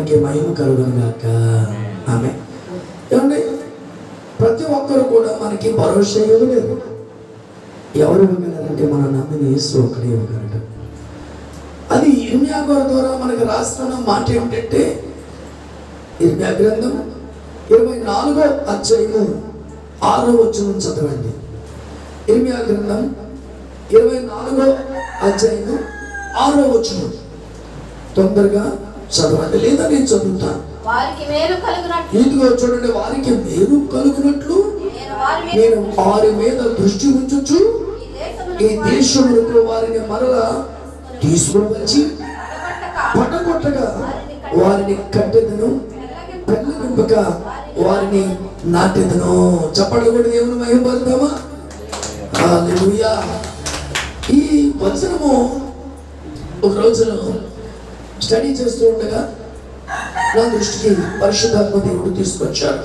నామానికి మహిమ కలుగును గాక. ఆమె ఏమండి, ప్రతి ఒక్కరు కూడా మనకి భరోసా ఇవ్వలేదు. ఎవరు ఇవ్వగలరంటే మనం నమ్మిన యేసు ఒక్కడే ఇవ్వగలడు. అది ఇర్మియా గారి ద్వారా మనకు రాస్తున్న మాట ఏమిటంటే, ఇర్మియా గ్రంథం 24వ అధ్యాయము 6వ వచనం చదవండి. ఇర్మియా గ్రంథం 24వ అధ్యాయము 6వ వచనం తొందరగా చదవండి, లేదా నేను చదువుతాను. ఇదిగో చూడండి, వారికి మేలు కలుగునట్లు నేను వారి మీద దృష్టి ఉంచుచు ఈ దేశములకు వారిని మరలా తీసుకుని వచ్చి పడగొట్టగా వారిని కట్టెదను, పెళ్ళగింపగా వారిని నాటెదను. చప్పట్లు కూడా దేవుని మహిమపడదామా? హల్లెలూయా. ఈ వచనము ఒక రోజులో స్టడీ చేస్తూ ఉండగా నా దృష్టికి పరిశుద్ధాత్మ దేవుడు తీసుకొచ్చాడు.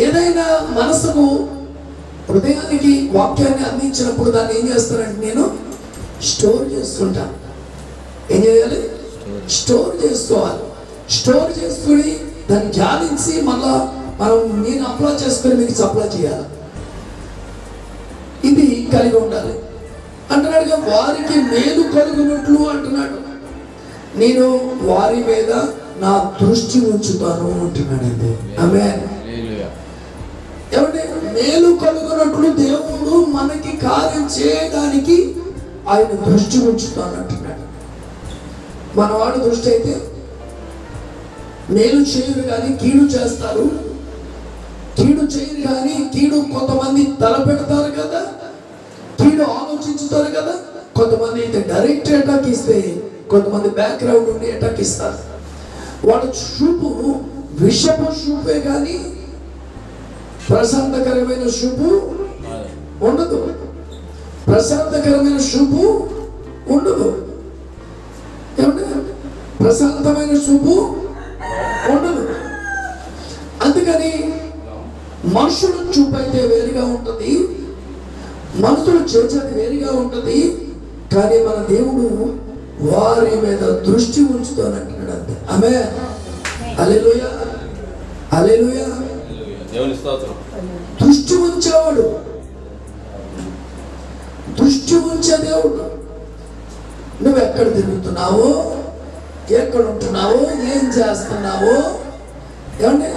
ఏదైనా మనసుకు హృదయానికి వాక్యాన్ని అందించినప్పుడు దాన్ని ఏం చేస్తానంటే నేను స్టోర్ చేసుకుంటాను. ఏం చేయాలి? స్టోర్ చేసుకోవాలి. స్టోర్ చేసుకుని దాన్ని ధ్యానించి మళ్ళా నేను అప్లై చేసుకుని మీకు సప్లై చేయాలి. ఇది కలిగి ఉండాలి. అంటున్నాడుగా, వారికి మేలు కలుగునట్లు అంటున్నాడు. నేను వారి మీద నా దృష్టి ఉంచుతాను అంటున్నాడండి. ఆమేన్. ఏమంటే మేలు కలుగునట్లు దేవుడు మనకి కార్యం చేయడానికి ఆయన దృష్టి ఉంచుతాను అంటున్నాడు. మనవాడు దృష్టి అయితే మేలు చేయరు కానీ కీడు చేస్తారు, కీడు చేయరు కానీ కీడు కొంతమంది తలపెడతారు కదా, కీడు ఆలోచించుతారు కదా. కొంతమంది అయితే డైరెక్ట్ అటాక్ ఇస్తే, కొంతమంది బ్యాక్గ్రౌండ్ ఉండి అటాక్ ఇస్తారు. వాళ్ళ చూపు విషపు చూపే కానీ ప్రశాంతకరమైన చూపు ఉండదు. ప్రశాంతకరమైన చూపు ఉండదు. ఏమంటే ప్రశాంతమైన చూపు ఉండదు. అందుకని మనుషుల చూపు అయితే వేరుగా ఉంటుంది, మనుషులు చేసేది వేరుగా ఉంటుంది. కానీ మన దేవుడు వారి మీద దృష్టి ఉంచుతానంటున్నాడు అంతే. ఆమేన్. హల్లెలూయా, హల్లెలూయా. దృష్టి ఉంచేవాడు, దృష్టి ఉంచే దేవుడు. నువ్వు ఎక్కడ తిరుగుతున్నావో, ఎక్కడ ఉంటున్నావో, ఏం చేస్తున్నావో, ఏమంటే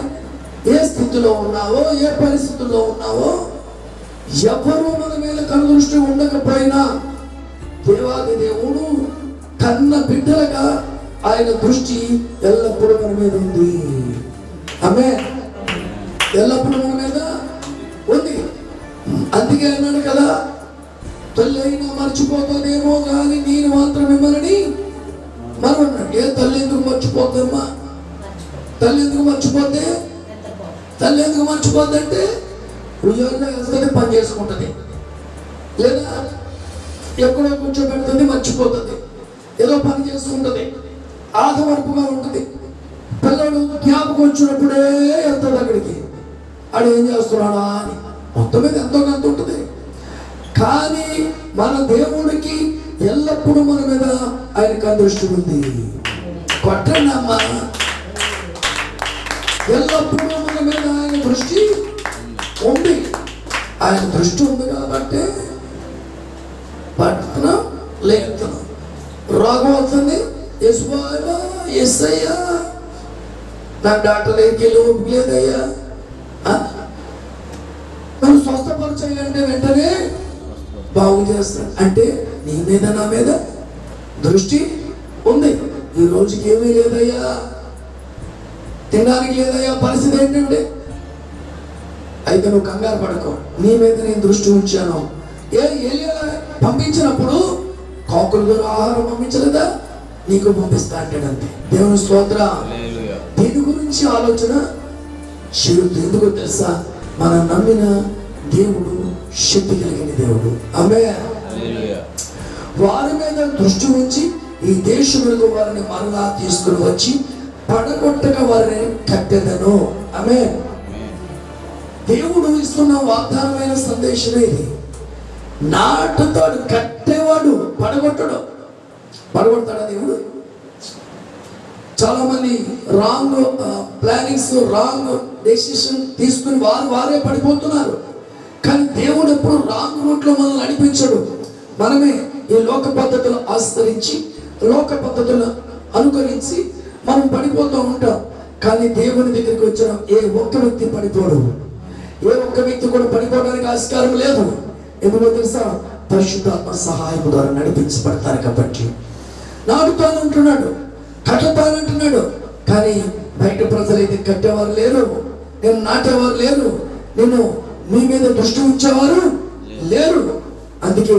ఏ స్థితిలో ఉన్నావో, ఏ పరిస్థితుల్లో ఉన్నావో, ఎవరు మన మీద కనుదృష్టి ఉండకపోయినా దేవాది దేవుడు కన్న బిడ్డలుగా ఆయన దృష్టి ఎల్లప్పుడూ మన మీద ఉంది. ఆమేన్. ఎల్లప్పుడూ మన మీద ఉంది. అందుకే అన్నాడు కదా, తల్లి అయినా మర్చిపోతానేమో కానీ నేను మాత్రం మిమ్మల్ని మరవన్నాడు. ఏ తల్లి ఎందుకు మర్చిపోద్దమ్మా? తల్లి ఎందుకు మర్చిపోద్ది? తల్లి ఎందుకు మర్చిపోద్ది అంటే ఉద్యోగంలో వెళ్తుంది, పని చేసుకుంటుంది, లేదా ఎక్కడో కూర్చోబెడుతుంది, మర్చిపోతుంది, ఏదో పని చేసుకుంటుంది, ఆధవరపుగా ఉంటుంది. పిల్లడు జ్ఞాపకం వచ్చినప్పుడే వెళ్తాడు అక్కడికి, ఆడు ఏం చేస్తున్నాడా అని. మొత్తం మీద ఎంతో కొంత ఉంటుంది. కానీ మన దేవుడికి ఎల్లప్పుడూ మన మీద ఆయనకు దృష్టి ఉంది. కొట్టండి అమ్మా. ఎల్లప్పుడూ మన మీద ఆయన దృష్టి ఉంది. ఆయన దృష్టి ఉంది కాబట్టి పడుతున్నాం, లేస్తున్నాం. రోగం వస్తుంది, యెషువా యేసయ్యా నాకు డాక్టర్ దగ్గరికి వెళ్ళి ఓపిక లేదయ్యా, నన్ను స్వస్థపరచాలంటే వెంటనే బాగు చేస్తాను అంటే నీ మీద నా మీద దృష్టి ఉంది. ఈ రోజుకి ఏమీ లేదయ్యా, తినడానికి లేదయ్యా, పరిస్థితి ఏంటంటే అయితే నువ్వు కంగారు పడుకో, నీ మీద నేను దృష్టి ఉంచాను. ఏలియా పంపించినప్పుడు కాకుల ద్వారా ఆహారం పంపించలేదా? నీకు పంపిస్తా అంటాడు అంతే. దేవుని స్తోత్రం. దీని గురించి ఆలోచన చేయొద్దు. ఎందుకో తెలుసా? మనం నమ్మిన దేవుడు శక్తి కలిగిన దేవుడు. ఆమేన్. వారి మీద దృష్టి ఉంచి ఈ దేశములకు వారిని మరలా తీసుకుని వచ్చి పడగొట్టగా వారిని కట్టెదను. ఆమేన్. దేవుడు ఇస్తున్న వాగ్దానమైన సందేశమే ఇది. నాటుతాడు, కట్టేవాడు, పడగొట్టడు. పడగొడతాడా దేవుడు? చాలా మంది రాంగ్ ప్లానింగ్స్, రాంగ్ డెసిషన్ తీసుకుని వారే పడిపోతున్నారు. కానీ దేవుడు ఎప్పుడు రాంగ్ రూట్లో మనల్ని నడిపించడు. మనమే ఈ లోక పద్ధతులు ఆచరించి, లోక పద్ధతులను అనుకరించి మనం పడిపోతూ ఉంటాం. కానీ దేవుని దగ్గరికి వచ్చిన ఏ ఒక్క వ్యక్తి పడిపోడు. ఏ ఒక్క వ్యక్తి కూడా పడిపోవడానికి ఆస్కారం లేదు. ఎందుకో తెలుసా? పరిశుద్ధాత్మ సహాయం ద్వారా నడిపించబడతారు కాబట్టి. నాటుతానంటున్నాడు, కట్టతానంటున్నాడు. కానీ బయట ప్రజలైతే కట్టేవారు లేరు, నేను నాటేవారు లేరు, నేను మీ మీద దృష్టి ఉంచేవారు లేరు. అందుకే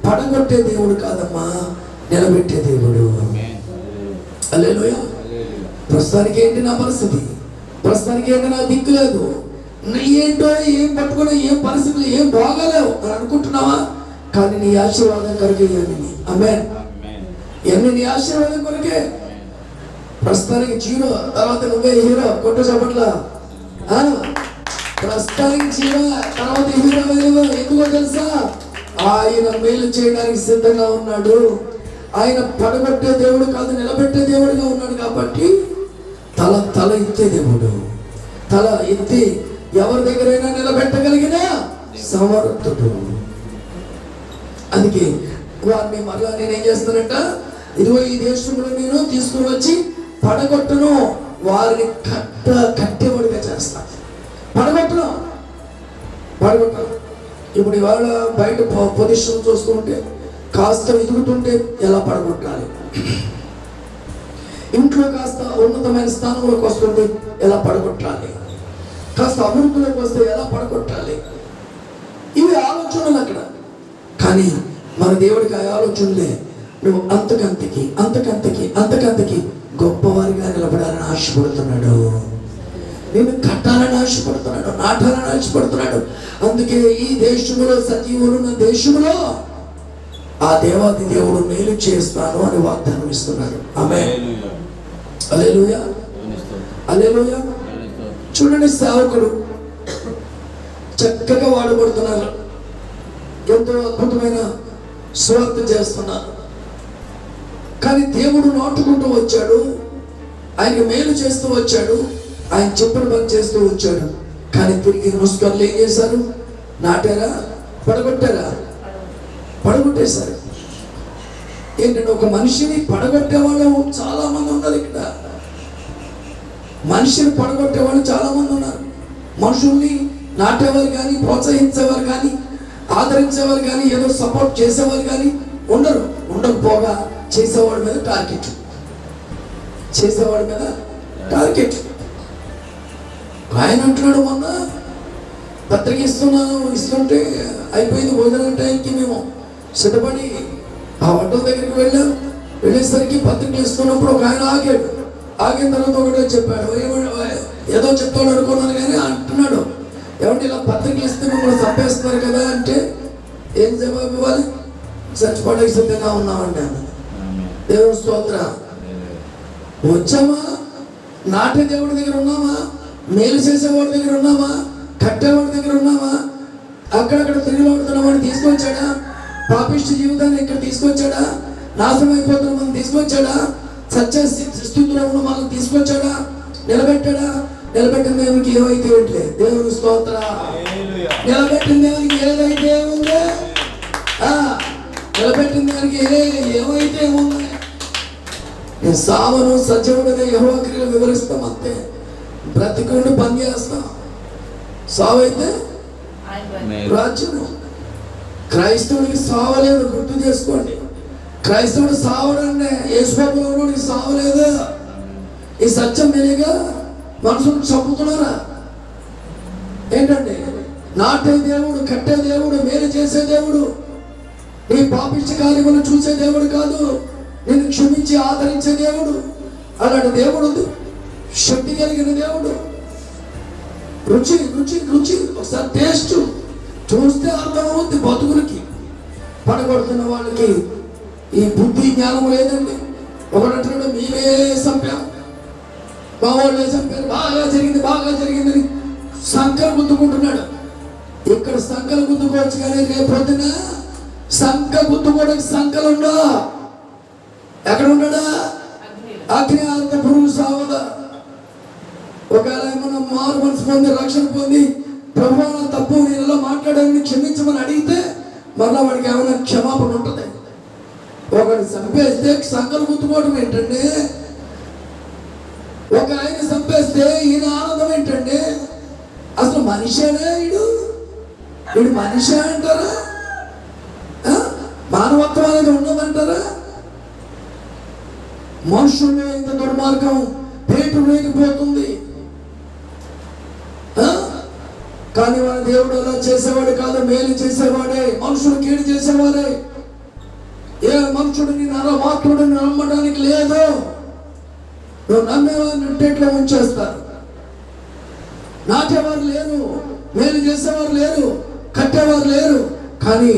పడగొట్టే దేవుడు కాదమ్మా, నిలబెట్టే దేవుడు. హల్లెలూయా. ప్రస్తుతానికి ఏంటి నా పరిస్థితి, ప్రస్తుతానికి ఏంటి నా దిక్కు లేదు, ఏంటో ఏం పట్టుకుని ఏం పరిస్థితులు ఏం బాగాలేవు అని అనుకుంటున్నావా? కానీ నీ ఆశీర్వాదం కొరకే ఇవన్నీ. ఆమేన్. ఇవన్నీ నీ ఆశీర్వాదం కొరకే. ప్రస్తుతానికి జీరో, తర్వాత నువ్వే హీరో. కొట్టు చప్పట్ల. ప్రస్తుతానికి జీరో, తర్వాత హీరో. ఎందుకో తెలుసా? ఆయన మేలు చేయడానికి సిద్ధంగా ఉన్నాడు. ఆయన పడగొట్టే దేవుడు కాదు, నిలబెట్టే దేవుడిగా ఉన్నాడు. కాబట్టి తల ఎత్తే దేవుడు, తల ఎత్తి ఎవరి దగ్గరైనా నిలబెట్టగలిగిన సమర్థుడు. అందుకే వారిని మరలా నేనేం చేస్తానంట, ఇదిగో ఈ దేశంలో నేను తీసుకుని వచ్చి పడగొట్టను, వారిని కట్టేవాడిగా చేస్తాను. పడగొట్టను. ఇప్పుడు ఇవాళ బయట పొజిషన్ చూస్తుంటే కాస్త ఎదుగుతుంటే ఎలా పడగొట్టాలి, ఇంట్లో కాస్త ఉన్నతమైన స్థానంలోకి వస్తుంటే ఎలా పడగొట్టాలి, కాస్త అభివృద్ధిలోకి వస్తే ఎలా పడగొట్టాలి, ఇవి ఆలోచనలు అక్కడ. కానీ మన దేవుడికి ఆ ఆలోచనలే. నువ్వు అంతకంతకి అంతకంతకి అంతకంతకి గొప్పవారిగా నిలబడాలని ఆశపడుతున్నాడు. నేను కట్టాలని ఆశపడుతున్నాడు, నాటాలని ఆశపడుతున్నాడు. అందుకే ఈ దేశంలో సజీవులున్న దేశంలో ఆ దేవాది దేవుడు మేలు చేస్తాను అని వాగ్దానం ఇస్తున్నాడు. ఆమేన్. హల్లెలూయా, హల్లెలూయా. చూడండి, సేవకుడు చక్కగా వాడబడుతున్నారు, ఎంతో అద్భుతమైన సువార్త చేస్తున్నారు. కానీ దేవుడు నాటుకుంటూ వచ్చాడు, ఆయనకి మేలు చేస్తూ వచ్చాడు, ఆయన చెప్పిన పని చేస్తూ వచ్చాడు. కానీ తిరిగి ముస్కర్లు ఏం చేశారు? నాటారా? పడగొట్టారా? పడగొట్టేశారు. ఏంటంటే ఒక మనిషిని పడగొట్టే వాళ్ళు చాలా మంది ఉన్నారు ఇక్కడ. మనిషిని పడగొట్టే వాళ్ళు చాలా మంది ఉన్నారు. మనుషుల్ని నాటేవారు కానీ, ప్రోత్సహించేవారు కానీ, ఆదరించేవారు కానీ, ఏదో సపోర్ట్ చేసేవారు కానీ ఉండరు. ఉండకపోగా చేసేవాడి మీద టార్గెట్, చేసేవాడి మీద టార్గెట్. ఆయన అంటున్నాడు, మొన్న పత్రిక ఇస్తుంటే అయిపోయింది భోజనం టైంకి మేము సిద్ధపడి ఆ హోటల్ దగ్గరికి వెళ్ళేసరికి పత్రికలు ఇస్తున్నప్పుడు ఒక ఆయన ఆగిన తర్వాత ఒకటే చెప్పాడు. ఏదో చెప్తాడు అనుకున్నాను కానీ అంటున్నాడు, ఏమంటే ఇలా పత్రికలు ఇస్తే మిమ్మల్ని చంపేస్తున్నారు కదా అంటే ఏం జవాబు ఇవ్వాలి? చచ్చిపోవడానికి సిద్ధంగా ఉన్నామండి అన్న. దేవుని స్తోత్ర. వచ్చామా? నాటే దేవుడి దగ్గర ఉన్నామా? మేలు చేసేవాడి దగ్గర ఉన్నామా? కట్టేవాడి దగ్గర ఉన్నామా? అక్కడక్కడ తిరుగులాడుతున్న వాడిని తీసుకొచ్చాడా? పాపిష్టి జీవితాన్ని ఇక్కడ తీసుకొచ్చాడా? నాశనం అయిపోతున్న మనం తీసుకొచ్చాడా? సత్య స్థితిలో ఉన్న మనం తీసుకొచ్చాడా? నిలబెట్టాడా? నిలబెట్టిన దేవునికి ఏమైతే ఉండలే. దేవుని స్తోత్ర. నిలబెట్టిన దేవునికి ఏదైతే ఉందో, నిలబెట్టిన దానికి ఏమైతే ఉన్నాయి. నేను సావను సజీవుడిగా యెహోవా క్రియలు వివరిస్తాం అంతే. బ్రతికుండి పని చేస్తాం. సావైతే రాజ్యం. క్రైస్తవుడికి సావలేదు, గుర్తు చేసుకోండి. క్రైస్తవుడు సావడండి, యేసుప్రభువుడికి సావలేదు. ఈ సత్యం తెలియక మనుషులు చంపుతున్నారా? ఏంటండి? నాటే దేవుడు, కట్టే దేవుడు, మేలు చేసే దేవుడు, నీ పాపిష్టి కార్యములు చూసే దేవుడు కాదు, నేను క్షమించి ఆదరించే దేవుడు. అలాంటి దేవుడు, శక్తి కలిగిన దేవుడు. రుచి రుచి రుచి ఒకసారి టేస్ట్ చూస్తే అర్థమవుతుంది. బతుకులకి పడగొడుతున్న వాళ్ళకి ఈ బుద్ధి జ్ఞానం లేదండి. ఒకడంటున్నాడు, మేమే చంపాం, మా వాళ్ళే చంపారు, బాగా జరిగిందని సంకలు గుద్దుకుంటున్నాడు. ఇక్కడ సంకలు గుద్దుకోవచ్చు కానీ రేపు పొద్దున సంక గుద్దుకోవడానికి సంకలు ఉండవు. ఎక్కడ ఉన్నాడా? అగ్ని అంత పురుగు సావదా? ఒకవేళ ఏమన్నా మారు మనసు పొంది రక్షణ పొంది ప్రభువా నా తప్పు నేను ఇలా మాట్లాడాలని క్షమించమని అడిగితే మళ్ళా వాడికి ఏమైనా క్షమాపణ ఉంటుంది? ఒకటి చంపేస్తే సంకలు గుర్తుకోవడం ఏంటండి? ఒక ఆయన చంపేస్తే ఈయన ఆనందం ఏంటండి? అసలు మనిషేనా వీడు మనిషే అంటారా? మానవత్వం అనేది ఉన్నదంటారా? మనుషుల్లో ఇంత దుర్మార్గం పేటు లేకపోతుంది. కానీ మన దేవుడు అలా చేసేవాడు కాదు, మేలు చేసేవాడే. మనుషులు కీడు చేసేవాడే. ఏ మనుషుడిని నరమాత్రుడిని నమ్మడానికి లేదు. నువ్వు నమ్మేవారిని ఇంట్లో ఉంచేస్తారు. నాటేవారు లేరు, మేలు చేసేవారు లేరు, కట్టేవారు లేరు. కానీ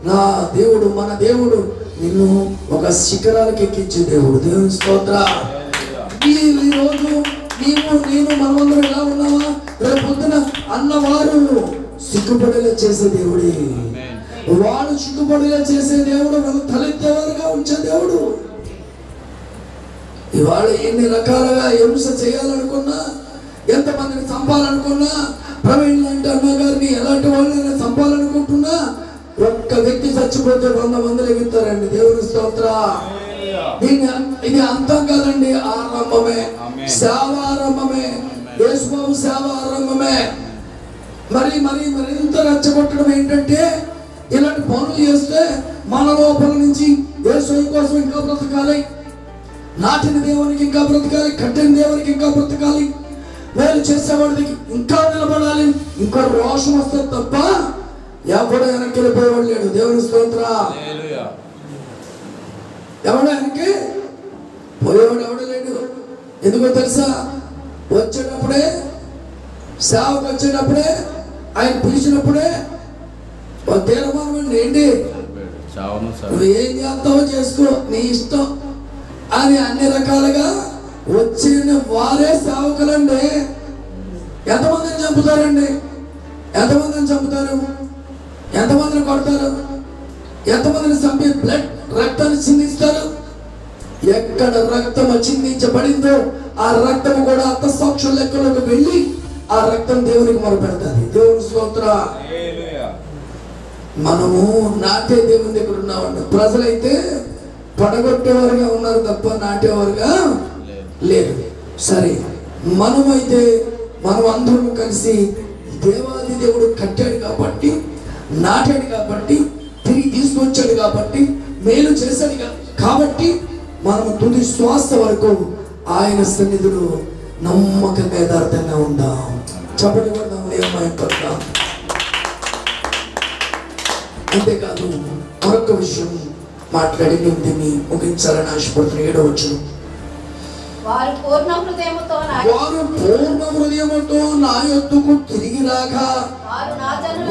నా దేవుడు, మన దేవుడు నిన్ను ఒక శిఖరాలకు ఎక్కించే దేవుడు. దేవుని స్తోత్ర. ఈరోజు నేను మనమందరం ఎలా ఉన్నావా? రేపు పొద్దున అన్నవారు సిగ్గుపడేలా చేసే దేవుడే. వాడు సిగ్గుపడేలా చేసే దేవుడు, మనం తలెత్తేవారుగా ఉంచే దేవుడు. ఇవాళ ఎన్ని రకాలుగా హింస చేయాలనుకున్నా, ఎంతమందిని చంపాలనుకున్నా, ప్రవీణ్ లాంటి అన్నగారిని ఎలాంటి వాళ్ళని చంపాలనుకుంటున్నా, ఒక్క వ్యక్తి చచ్చిపోతే 100 మందిని ఎగుతారండి. దేవుని స్తోత్ర. ఇది అంతం కాదండి, ఆరంభమే, సేవారంభమే. యేసుబాబు సేవారంభమే. మరింత రెచ్చగొట్టడం ఏంటంటే, ఇలాంటి పనులు చేస్తే మన లోపల నుంచి యేసు కోసం ఇంకా బ్రతకాలి, నాటిన దేవునికి ఇంకా బ్రతకాలి, కట్టిన దేవునికి ఇంకా బ్రతకాలి, మేలు చేసేవాడికి ఇంకా నిలబడాలి. ఇంకా రోషం వస్తే తప్ప ఎవడో వెనక్కి వెళ్ళిపోయేవాడు లేడు. దేవుని స్తోత్ర. ఎవడో వెనక్కి పోయేవాడు ఎవడో లేడు. ఎందుకో తెలుసా? వచ్చేటప్పుడే, సేవకు వచ్చేటప్పుడే, ఆయన పిలిచినప్పుడే తీర్మానం ఏంటి? నువ్వు ఏం చేస్తావో చేసుకో, నీ ఇష్టం అని అన్ని రకాలుగా వచ్చిన వారే సేవకులండి. ఎంతమందిని చంపుతారండి? ఎంతమందిని చంపుతారు? ఎంతమందిని కొడతారు? ఎంతమందిని చంపి రక్తాన్ని చిందిస్తారు? ఎక్కడ రక్తం చిందించబడిందో ఆ రక్తం కూడా హతసాక్షుల లెక్కలోకి వెళ్ళి ఆ రక్తం దేవునికి మొరపెడతాది. దేవుని స్తోత్ర. మనము నాటే దేవుని దగ్గర ఉన్నామండి. ప్రజలైతే పడగొట్టేవారుగా ఉన్నారు తప్ప నాటేవారుగా లేదు. సరే, మనమైతే మనం అందరం కలిసి దేవాది దేవుడు కట్టాడు కాబట్టి, నాటాడు కాబట్టి, తిరిగి తీసుకొచ్చాడు కాబట్టి, మేలు చేశాడు కాబట్టి మనం తుది శ్వాస వరకు ఆయన సన్నిధిలో నమ్మకంగా యథార్థంగా ఉందాం. చెప్పండి కొడదాం, ఏమైపోతాం. అంతేకాదు మరొక విషయం మాట్లాడి నేను దీన్ని ముగించాలని ఆశపడుతున్న 7వ వచనం. వారు పూర్ణ హృదయముతో నా యొద్దకు తిరిగి రాక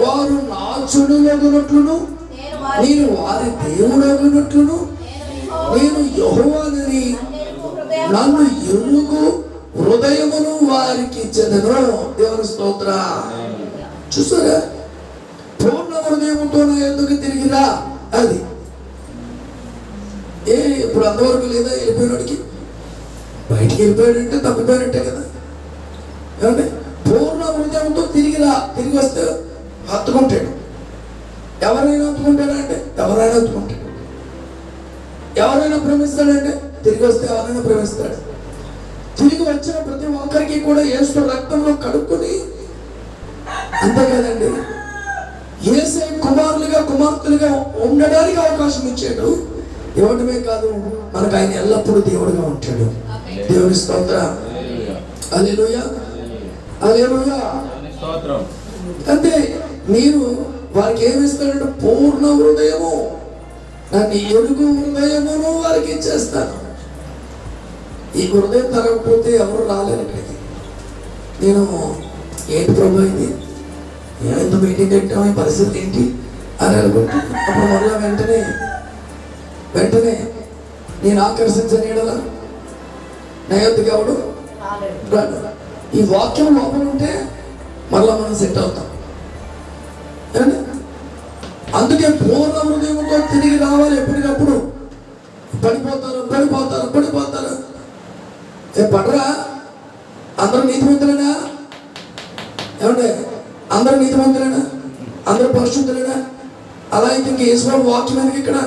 వారు నా చెడులగునట్లును నేను వారి దేవుడగునట్లును నేను యెహోవానని నన్ను ఎరుగు హృదయమును వారికి ఇచ్చెదను. దేవుని స్తోత్ర. చూసారా? పూర్ణ హృదయముతో నా యొద్దకు తిరిగిరా. అది ఇప్పుడు అంతవరకు లేదా? వెళ్ళిపోయినోడికి బయటికి వెళ్ళిపోయాడంటే తప్పిపోయినట్టే కదా. ఏమంటే పూర్ణ హృదయంతో తిరిగిరా. తిరిగి వస్తే హత్తుకుంటాడు. ఎవరైనా హత్తుకుంటాడంటే ఎవరైనా హత్తుకుంటాడు. ఎవరైనా ప్రేమిస్తాడంటే తిరిగి వస్తే ఎవరైనా ప్రేమిస్తాడు. తిరిగి వచ్చిన ప్రతి ఒక్కరికి కూడా యేసు రక్తంలో కడుక్కొని, అంతే కదండి, యేసే కుమారులుగా కుమార్తెలుగా ఉండడానికి అవకాశం ఇచ్చాడు. ఇవ్వడమే కాదు, మనకు ఆయన ఎల్లప్పుడూ దేవుడుగా ఉంటాడు. దేవుని స్తోత్ర. హల్లెలూయా, హల్లెలూయా. అంతే. మీరు వారికి ఏమిస్తాడంటే పూర్ణ హృదయము, నన్ను ఎరుగు హృదయమును వారికి ఇచ్చేస్తాను. ఈ హృదయం తరగకపోతే ఎవరు రాలేరు ఇక్కడికి. నేను ఏంటి ప్రభు ఇది, ఎంత మీటింగ్ పెట్టాము, ఈ పరిస్థితి ఏంటి అని అనుకుంటాను. అప్పుడు మళ్ళీ వెంటనే నేను ఆకర్షించని ఎడలా నా యొద్దకు ఎవడు రాడు. ఈ వాక్యం లోపల ఉంటే మళ్ళా మనం సెట్ అవుతాం. అందుకే పూర్ణ హృదయంతో తిరిగి రావాలి. ఎప్పటికప్పుడు పడిపోతారు. పడరా? అందరూ నీతిమంతులేనా? ఏమంటే అందరూ నీతిమంతులేనా? అందరూ పరిశుద్ధులేనా? అలా అయితే ఇంక యేసుబాబు వాక్యం ఎందుకు ఇక్కడ?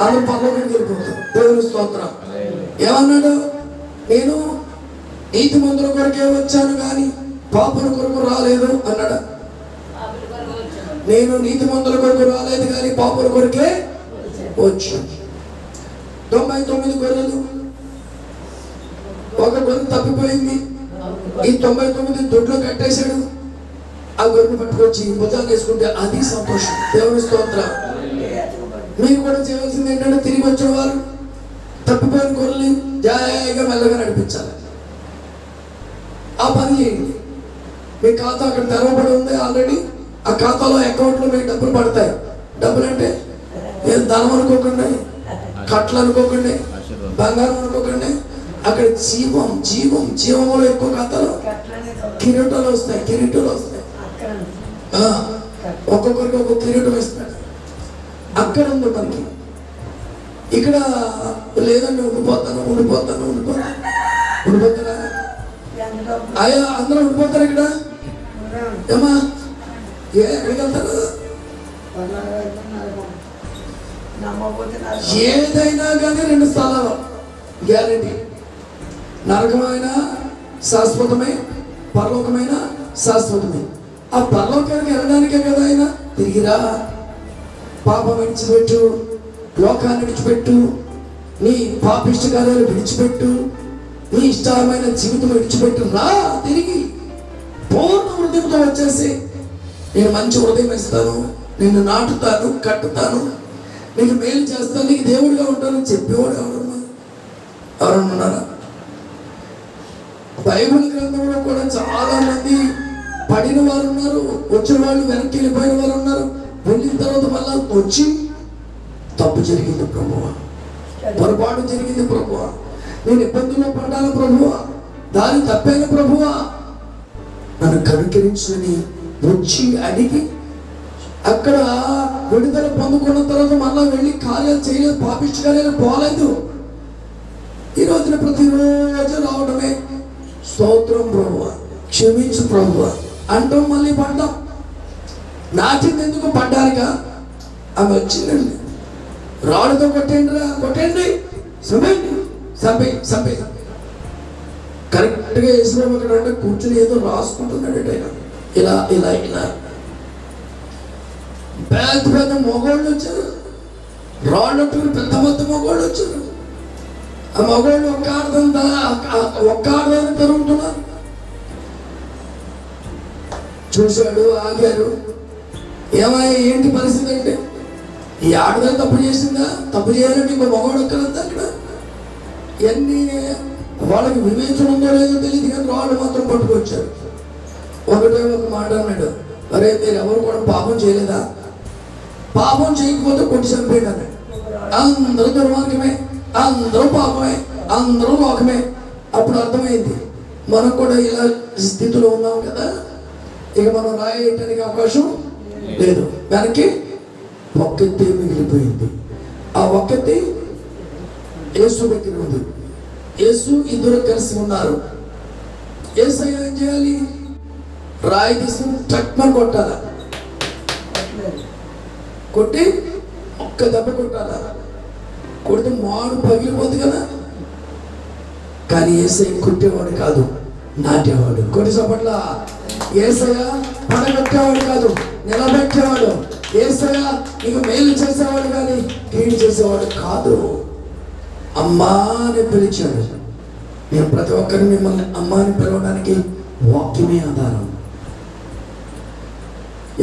అందరూ పరలోకానికి వెళ్ళిపోతారు. దేవుని స్తోత్రం. ఏమన్నాడు? నేను నీతిమంతుల కొరకే వచ్చాను కానీ పాపుల కొరకు రాలేదు అన్నాడా? నేను నీతిమంతుల కొరకు రాలేదు కానీ పాపుల కొరకే వచ్చాను. 99 గొర్రెలు, ఒక గొర్రె తప్పిపోయింది. ఈ 99 దొడ్లో కట్టేశాడు. ఆ గొర్రెను పట్టుకొచ్చి భుజాలు వేసుకుంటే అది సంతోషం. దేవుని స్తోత్రం. మీరు కూడా చేయవలసింది ఏంటంటే తిరిగి వచ్చిన వారు తప్పిపోయిన గొర్రెల్ని జాయిగా మెల్లగా నడిపించాలి. ఆ పని చేయండి. మీ ఖాతా అక్కడ తెరవబడి ఉంది ఆల్రెడీ. ఆ ఖాతాలో అకౌంట్లో మీకు డబ్బులు పడతాయి. డబ్బులు అంటే ఏం ధనం అనుకోకండి, కట్లు అనుకోకండి, బంగారం అనుకోకండి. అక్కడ జీవం జీవం జీవంలో ఎక్కువ ఖాతాలో కిరీటాలు వస్తాయి. కిరీటాలు వస్తాయి. ఒక్కొక్కరికి ఒక్కొక్క కిరీటం ఇస్తాడు. అక్కడ ఉంది మనకి. ఇక్కడ లేదండి ఉండిపోతాను ఉండిపోతారా? అయ్యా అందరూ ఉండిపోతారు ఇక్కడ. ఏమా ఎక్కడికి వెళ్తారు? ఏదైనా కానీ 2 స్థలాలు గ్యారెంటీ. నరకమైన శాశ్వతమే, పరలోకమైన శాశ్వతమే. ఆ పరలోకానికి వెళ్ళడానికే కదా ఆయన తిరిగిరా, పాపం విడిచిపెట్టు, లోకాన్ని విడిచిపెట్టు, నీ పాపిష్ట కార్యాలు విడిచిపెట్టు, నీ ఇష్టమైన జీవితం విడిచిపెట్టు, రా తిరిగి పూర్ణ హృదయంతో వచ్చేసి నేను మంచి హృదయం ఇస్తాను, నిన్ను నాటుతాను, కట్టుతాను, నీకు మేలు చేస్తాను, నీకు దేవుడిగా ఉంటాను చెప్పేవాడు ఎవరన్నారా? బైబిల్ గ్రంథంలో కూడా చాలా మంది పడిన వారు ఉన్నారు, వచ్చిన వాళ్ళు వెనక్కి వెళ్ళిపోయిన వారు ఉన్నారు. వెళ్ళిన తర్వాత మళ్ళా వచ్చి తప్పు జరిగింది ప్రభువా, పొరపాటు జరిగింది ప్రభువా, నేను ఇబ్బందుల్లో పడ్డాను ప్రభువా, దారి తప్పాను ప్రభువా, నన్ను కనుకరించని వచ్చి అడిగి అక్కడ విడుదల పొందుకున్న తర్వాత మళ్ళా వెళ్ళి కార్యాలు చేయలేదు, పాపిష్ట కార్యాలు పోలేదు. ఈ రోజున ప్రతిరోజు రావడమే స్తోత్రం ప్రభువా, క్షమించు ప్రభువా అంటాం. మళ్ళీ పడ్డాం. నాటింది ఎందుకు? పడ్డారుగా. ఆమె వచ్చిందండి, రాళ్ళతో కొట్టండి, చంపే కరెక్ట్గా వేసిన అక్కడ కూర్చుని ఏదో రాసుకుంటున్నాడు ఆయన. ఇలా ఇలా ఇలా పెద్ద మగవాళ్ళు వచ్చారు, రాళ్ళు పెద్ద మగవాళ్ళు వచ్చారు. ఆ మగవాళ్ళు ఒక్క ఆడదాన్ని పెరుగుతున్నారు. చూశాడు, ఆగారు. ఏమయ్యా ఏంటి పరిస్థితి అంటే, ఈ ఆడదాన్ని తప్పు చేసిందా? తప్పు చేయాలంటే ఇంకో మగవాడు ఒక్కరంతా అక్కడ. ఇవన్నీ వాళ్ళకి వివేచన ఉందో లేదో తెలియదు కానీ వాళ్ళు మాత్రం పట్టుకొచ్చారు. ఒకటే ఒక మాట అన్నాడు, అరే మీరు ఎవరు కూడా పాపం చేయలేదా? పాపం చేయకపోతే కొట్టి చంపేయండి అన్నాడు. అందరూ దుర్మార్గమే, అందరూ పాపమే, అందరూ లోకమే. అప్పుడు అర్థమైంది మనం కూడా ఇలా స్థితిలో ఉన్నాం కదా, ఇక మనం రాయటానికి అవకాశం లేదు. దానికి ఒక్కతే మిగిలిపోయింది. ఆ ఒక్కతే యేసు దగ్గర ఉంది. యేసు ఇద్దరు కలిసి ఉన్నారు. యేసయ్య ఏం చేయాలి? రాయి తీసుకుని చట్మని కొట్టాల, కొట్టి ఒక్క దెబ్బ కొట్టాల. కొడితే మాడు పగిలిపోతుంది కదా. కానీ యేసయ్య కొట్టేవాడు కాదు, నాటేవాడు. కొట్టి చప్పట్ల. యేసయ్య పడగొట్టేవాడు కాదు, నిలబెట్టేవాడు. యేసయ్య నీకు మేలు చేసేవాడు కానీ కీడు చేసేవాడు కాదు. అమ్మా అని పిలిచాడు. నేను ప్రతి ఒక్కరిని మిమ్మల్ని అమ్మా అని పిలవడానికి వాక్యమే ఆధారం.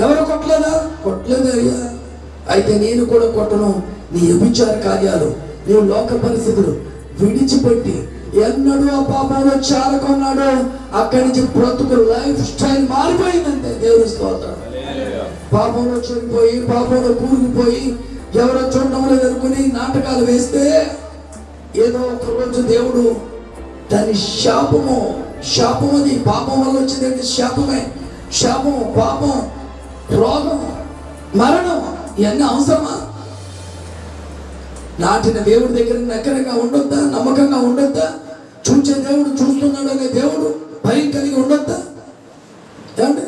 ఎవరు కొట్టలేదా? కొట్టలేదు అయ్యా. అయితే నేను కూడా కొట్టను. నీ వ్యభిచార కార్యాలు, నీ లోక పరిస్థితులు విడిచిపెట్టి ఎన్నడూ ఆ పాపంలో చేరకున్నాడు. అక్కడి నుంచి బ్రతుకు లైఫ్ స్టైల్ మారిపోయిందంటే దేవుని స్తోత్రం. పాపంలో చెడిపోయి, పాపంలో కూరుకుపోయి, ఎవరో చూడడం లేదనుకుని నాటకాలు వేస్తే ఏదో ఒక రోజు దేవుడు దాని శాపం అది పాపం వల్ల వచ్చిందంటే శాపమే. శాపం, పాపం, రోగం, మరణం ఇవన్నీ అవసరమా? నాటిన దేవుడి దగ్గర నమ్మకంగా ఉండొద్దా? చూచే దేవుడు, చూస్తున్నాడు అనే దేవుడు భయం కలిగి ఉండొద్దా? ఏమంటే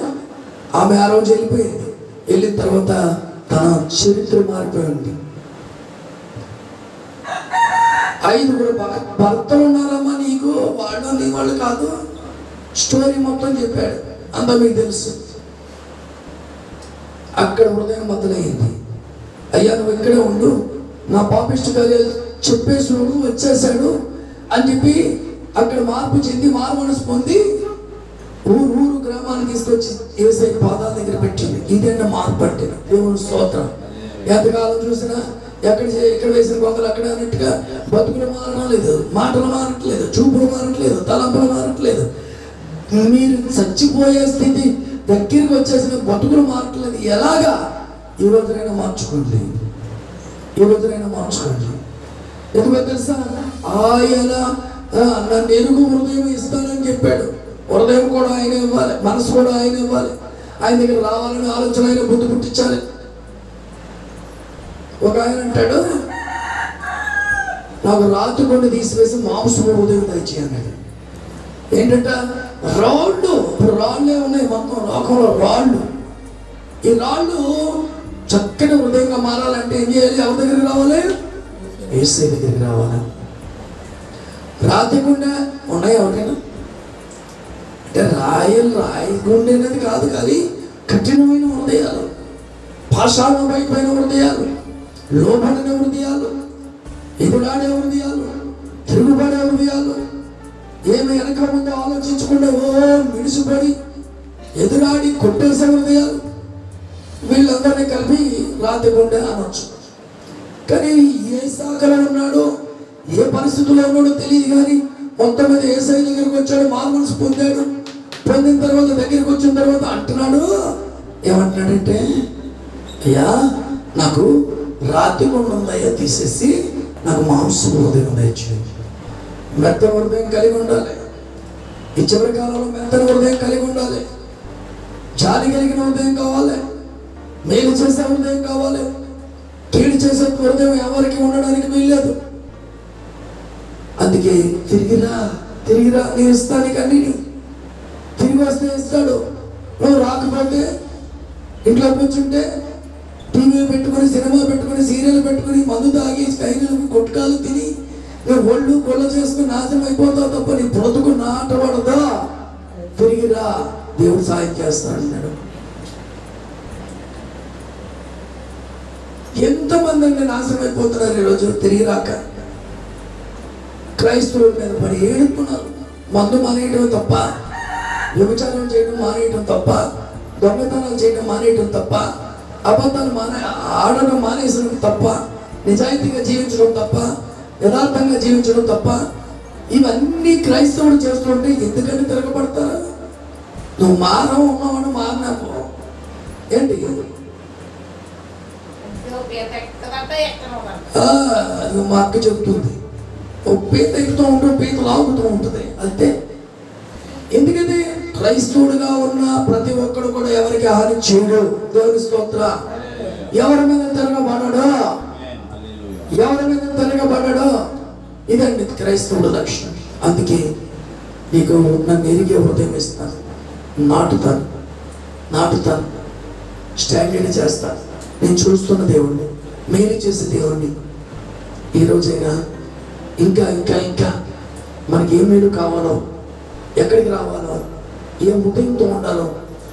ఆమె ఆ రోజు వెళ్ళిపోయింది. వెళ్ళిన తర్వాత తన చరిత్ర మారిపోయింది. 5 భర్తలు ఉన్నారమ్మా నీకు, వాళ్ళు నీ వాళ్ళు కాదు. స్టోరీ మొత్తం చెప్పాడు, అంతా మీకు తెలుసు. అక్కడ హృదయం మొదలైంది. అయ్యా నువ్వు ఇక్కడే ఉండు, నా పాపిష్టి కార్యాలు చెప్పేసి వచ్చేసాడు అని చెప్పి అక్కడ మార్పు చెంది మారు మనసు పొంది ఊరు గ్రామాన్ని తీసుకొచ్చి యేసయ్య పాదాల దగ్గర పెట్టింది. ఇదేనా మార్పు అంటే? దేవుని స్తోత్రం. ఎంతకాలం చూసినా ఎక్కడ వేసిన గొంగలు అక్కడ అన్నట్టుగా బతుకులు మారడం లేదు, మాటలు మారట్లేదు, చూపులు మారట్లేదు, తలంపులు మారట్లేదు. మీరు చచ్చిపోయే స్థితి దగ్గరికి వచ్చేసిన బతుకులు మారట్లేదు. ఎలాగా? ఈ రోజునైనా మార్చుకోండి, ఈ రోజునైనా మార్చుకోండి. ఎందుకో తెలుసా? ఆయన నన్ను ఎరుగు హృదయం ఇస్తానని చెప్పాడు. హృదయం కూడా ఆయన ఇవ్వాలి, మనసు కూడా ఆయన ఇవ్వాలి. ఆయన దగ్గర రావాలని ఆలోచన ఆయన బుద్ధి పుట్టించాలి. ఒక ఆయన అంటాడు, నాకు రాతి కొండ తీసివేసి మాంసము హృదయం దయచేయన్నాడు. ఏంటంట? రాళ్ళు. ఇప్పుడు రాళ్ళే ఉన్నాయి మొత్తం లోకంలో, రాళ్ళు. ఈ రాళ్ళు చక్కటి హృదయంగా మారాలంటే ఏం చేయాలి? ఎవరి దగ్గరికి రావాలి? యేసయ్య దగ్గరికి రావాలి. రాతి గుండె ఉన్నాయి ఎవరైనా? అంటే రాయి గుండె అనేది కాదు, కానీ కఠినమైన హృదయాలు, పాషాణమైపోయిన హృదయాలు, లోబడిన హృదయాలు, ఎదురాడే హృదయాలు, తిరుగుబడే హృదయాలు, ఏమి వెనక ముందు ఆలోచించకుండా మిడిసిపడి ఎదురాడి కొట్టేసే హృదయాలు, వీళ్ళందరినీ కలిపి రాతి గుండె అనొచ్చు. కానీ ఏ శాఖలో ఉన్నాడో, ఏ పరిస్థితుల్లో ఉన్నాడో తెలియదు, కానీ మొత్తం మీద యేసయ్య దగ్గరికి వచ్చాడు, మారు మనసు పొందాడు. పొందిన తర్వాత దగ్గరికి వచ్చిన తర్వాత అంటున్నాడు, ఏమంటున్నాడంటే, అయ్యా నాకు రాతి గుండె ఉందయ్యా, తీసేసి నాకు మాంసం హృదయం దయచేయండి. మెత్తన హృదయం కలిగి ఉండాలి. ఈ చివరి కాలంలో మెత్తన హృదయం కలిగి ఉండాలి. జాలి కలిగిన హృదయం కావాలి, మేలు చేసే హృదయం కావాలి. కీడు చేసే హృదయం ఎవరికి ఉండడానికి వీల్లేదు. అందుకే తిరిగిరా నేను ఇస్తాను నీకు అన్నిటి. తిరిగి వస్తే ఇస్తాడు. నువ్వు రాకపోతే ఇంట్లో కూర్చుంటే టీవీ పెట్టుకుని, సినిమా పెట్టుకుని, సీరియల్ పెట్టుకుని, మందు తాగి కైనలకు కొట్టుకాలు తిని నువ్వు ఒళ్ళు గొల్ల చేసుకుని నాశనం అయిపోతావు తప్ప నీ బ్రతుకు నాటబడదా. తిరిగిరా, దేవుడు సాయం చేస్తాడన్నాడు. ఎంతమంది అండి నాశనం అయిపోతున్నారు ఈరోజు తిరిగి రాక. క్రైస్తవుల మీద పడి ఏడుతున్నారు. మందు మానేయడం తప్ప, వ్యభిచారం చేయడం మానేయడం తప్ప, దొంగతనాలు చేయడం మానేయడం తప్ప, అబద్ధాలు ఆడడం మానేసడం తప్ప, నిజాయితీగా జీవించడం తప్ప, యథార్థంగా జీవించడం తప్ప, ఇవన్నీ క్రైస్తవుడు చేస్తుంటే ఎందుకంటే తిరగబడతారా? నువ్వు ఉన్నావని మారినావు ఏంటి? మా అక్క చెబుతుంది, ఓ పీత ఎక్కుతూ ఉంటే పీత లాగుతూ ఉంటుంది అంతే. ఎందుకంటే క్రైస్తవుడిగా ఉన్న ప్రతి ఒక్కడు కూడా ఎవరికి హాని చేయడు. దేవుని స్తోత్ర. ఎవరి మీద తిరగబడడో, ఇదండి క్రైస్తవుడు లక్షణం. అందుకే నీకు నన్ను ఎరిగే హృదయం ఇస్తాను, నాటుతాను, స్టాండర్డ్ చేస్తాను. నేను చూస్తున్న దేవుణ్ణి, మేలు చేసే దేవుణ్ణి. ఈరోజైనా ఇంకా మనకి ఏ మేలు కావాలో, ఎక్కడికి రావాలో, ఏ హృదయంతో ఉండాలో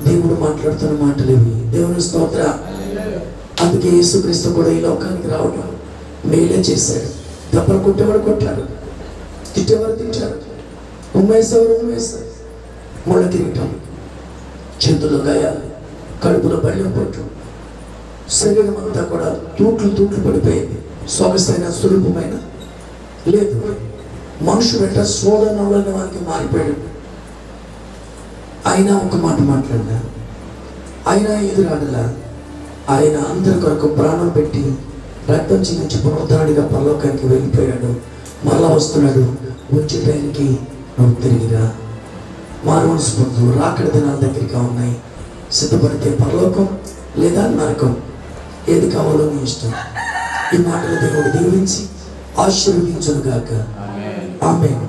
దేవుడు మాట్లాడుతున్న మాటలు ఇవి. దేవుని స్తోత్ర. అందుకే యేసుక్రీస్తు కూడా ఈ లోకానికి రావడం మేలే చేశాడు. దెబ్బలు కొట్టేవాడు కొట్టాడు, తిట్టేవారు తిట్టారు, ఉమ్మేసేవారు ఉమ్మేస్తారు. ముళ్ళ కిరీటం, చేతులు గాయాలు, కడుపులో బళ్ళెం పొట్టు, శరీరం అంతా కూడా తూట్లు పడిపోయింది. సొగసైన సులభమైన లేదు. మనుషుడంట సోదరులని వానికి మారిపోయాడు. ఆయన ఒక మాట మాట్లాడినారు, ఆయన ఎదురాడలా. ఆయన అందరి కొరకు ప్రాణం పెట్టి రక్తం చిందించి పునరుద్ధరణగా పరలోకానికి వెళ్ళిపోయాడు. మరలా వస్తున్నాడు. వచ్చే టైంకి నువ్వు తిరిగిరా, మారు మనసు పొందు. రాకడ దినాల దగ్గరగా ఉన్నాయి. సిద్ధపడితే పరలోకం లేదా నరకం, ఏది కావాలో నీ ఇష్టం. ఈ మాటలు దేవుడు దీవించి ఆశీర్వదించును గాక. ఆమేన్.